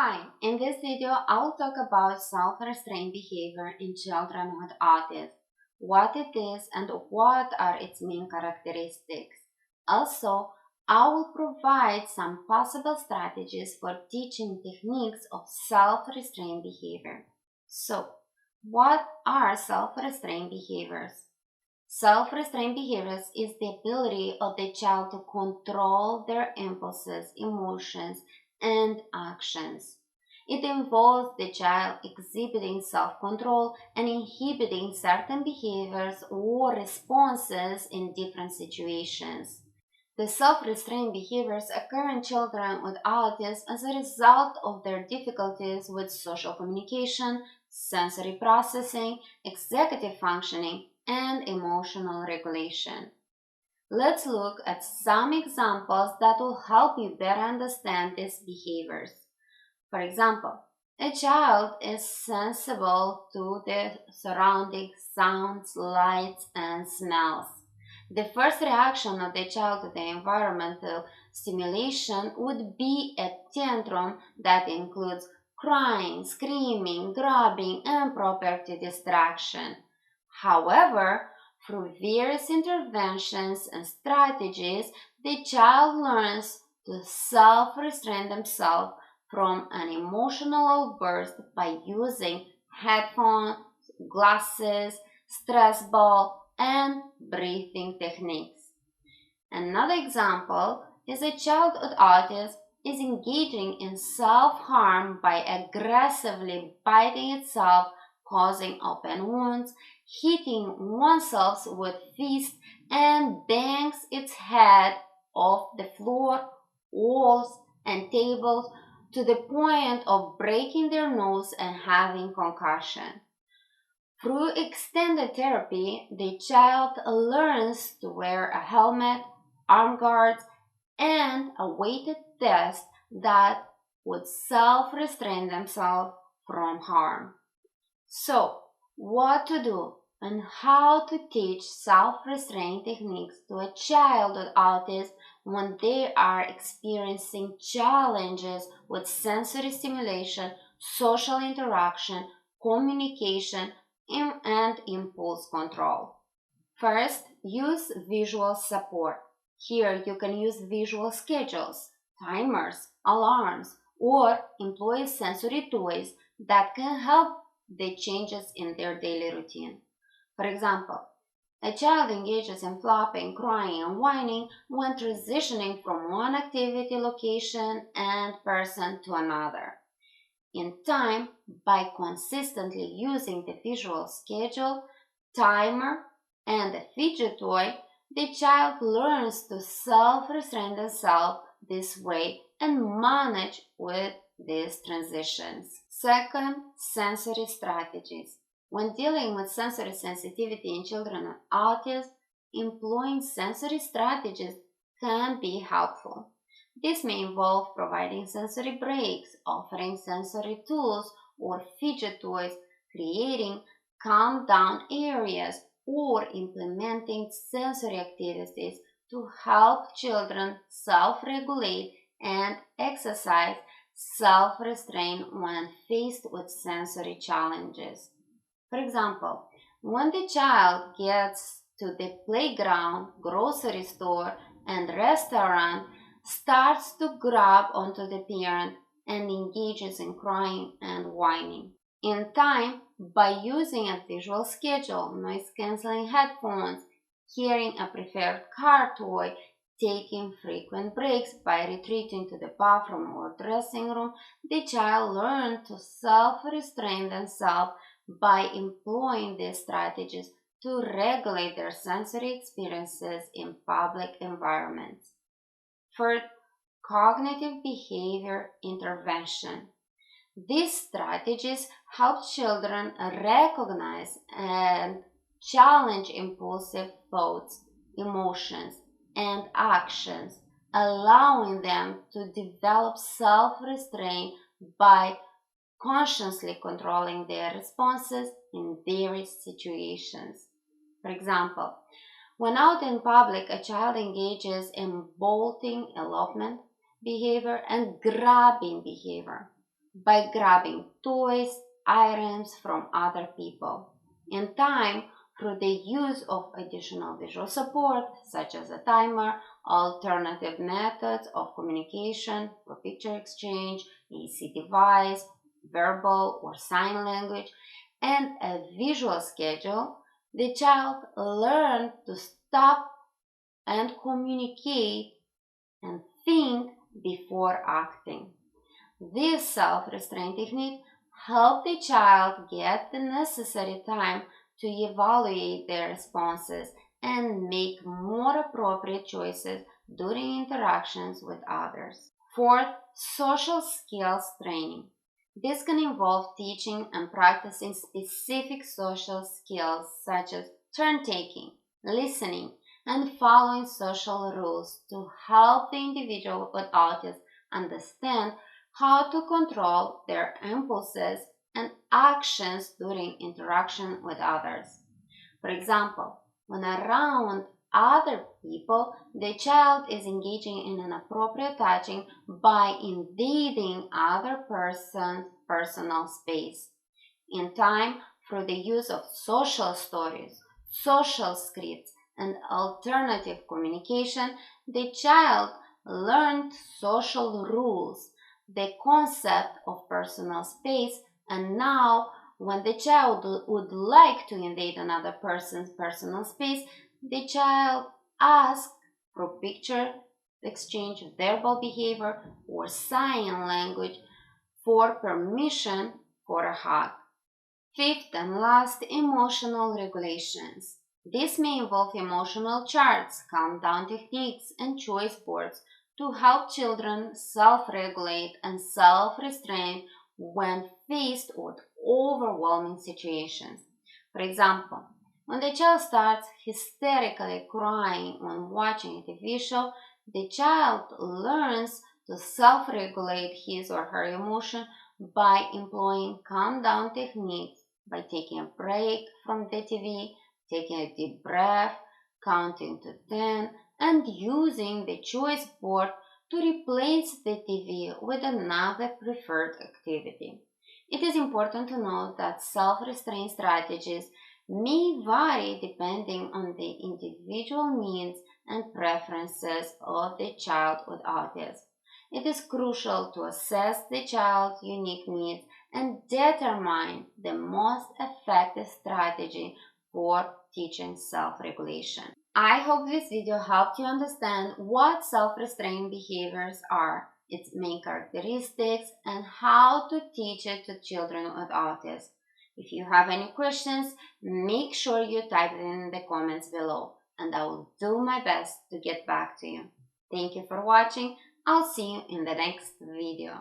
Hi, in this video I will talk about self-restrained behavior in children with autism, what it is and what are its main characteristics. Also, I will provide some possible strategies for teaching techniques of self-restrained behavior. So, what are self-restrained behaviors? Self-restrained behaviors is the ability of the child to control their impulses, emotions, and actions. It involves the child exhibiting self-control and inhibiting certain behaviors or responses in different situations. The self-restrained behaviors occur in children with autism as a result of their difficulties with social communication, sensory processing, executive functioning, and emotional regulation. Let's look at some examples that will help you better understand these behaviors. For example, a child is sensible to the surrounding sounds, lights, and smells. The first reaction of the child to the environmental stimulation would be a tantrum that includes crying, screaming, grabbing, and property distraction. However, through various interventions and strategies, the child learns to self-restrain themselves from an emotional outburst by using headphones, glasses, stress ball, and breathing techniques. Another example is a child with autism is engaging in self-harm by aggressively biting itself, causing open wounds, hitting oneself with fists, and bangs its head off the floor, walls, and tables to the point of breaking their nose and having concussion. Through extended therapy, the child learns to wear a helmet, arm guards, and a weighted vest that would self-restrain themselves from harm. So, what to do and how to teach self-restraint techniques to a child with autism when they are experiencing challenges with sensory stimulation, social interaction, communication, and impulse control. First, use visual support. Here you can use visual schedules, timers, alarms, or employ sensory toys that can help the changes in their daily routine. For example, a child engages in flopping, crying, and whining when transitioning from one activity, location, and person to another. In time, by consistently using the visual schedule, timer, and a fidget toy, the child learns to self-restrain themselves this way and manage with these transitions. Second, sensory strategies. When dealing with sensory sensitivity in children with autism, employing sensory strategies can be helpful. This may involve providing sensory breaks, offering sensory tools or fidget toys, creating calm down areas, or implementing sensory activities to help children self-regulate and exercise self-restraint when faced with sensory challenges. For example, when the child gets to the playground, grocery store, and restaurant, starts to grab onto the parent and engages in crying and whining. In time, by using a visual schedule, noise-canceling headphones, hearing a preferred car toy, taking frequent breaks by retreating to the bathroom or dressing room, the child learns to self-restrain themselves by employing these strategies to regulate their sensory experiences in public environments. Third, cognitive behavior intervention. These strategies help children recognize and challenge impulsive thoughts, emotions, and actions, allowing them to develop self-restraint by consciously controlling their responses in various situations. For example, when out in public, a child engages in bolting, elopement behavior and grabbing behavior. by grabbing toys, items from other people. In time, through the use of additional visual support, such as a timer, alternative methods of communication for picture exchange, AC device, verbal or sign language, and a visual schedule, the child learned to stop and communicate and think before acting. This self-restraint technique helps the child get the necessary time to evaluate their responses and make more appropriate choices during interactions with others. Fourth, social skills training. This can involve teaching and practicing specific social skills such as turn taking, listening, and following social rules to help the individual with autism understand how to control their impulses and actions during interaction with others. For example, when around other people, the child is engaging in inappropriate touching by invading other person's personal space. In time, through the use of social stories, social scripts, and alternative communication, the child learned social rules, the concept of personal space, and now when the child would like to invade another person's personal space, the child asks for picture exchange, verbal behavior, or sign language for permission for a hug. Fifth and last, emotional regulations. This may involve emotional charts, calm down techniques, and choice boards to help children self-regulate and self-restrain when faced with overwhelming situations. For example, when the child starts hysterically crying when watching a TV show, the child learns to self-regulate his or her emotion by employing calm down techniques, by taking a break from the TV, taking a deep breath, counting to 10, and using the choice board to replace the TV with another preferred activity. It is important to note that self-restraint strategies may vary depending on the individual needs and preferences of the child with autism. It is crucial to assess the child's unique needs and determine the most effective strategy for teaching self-regulation. I hope this video helped you understand what self-restraint behaviors are, its main characteristics, and how to teach it to children with autism. If you have any questions, make sure you type it in the comments below, and I will do my best to get back to you. Thank you for watching. I'll see you in the next video.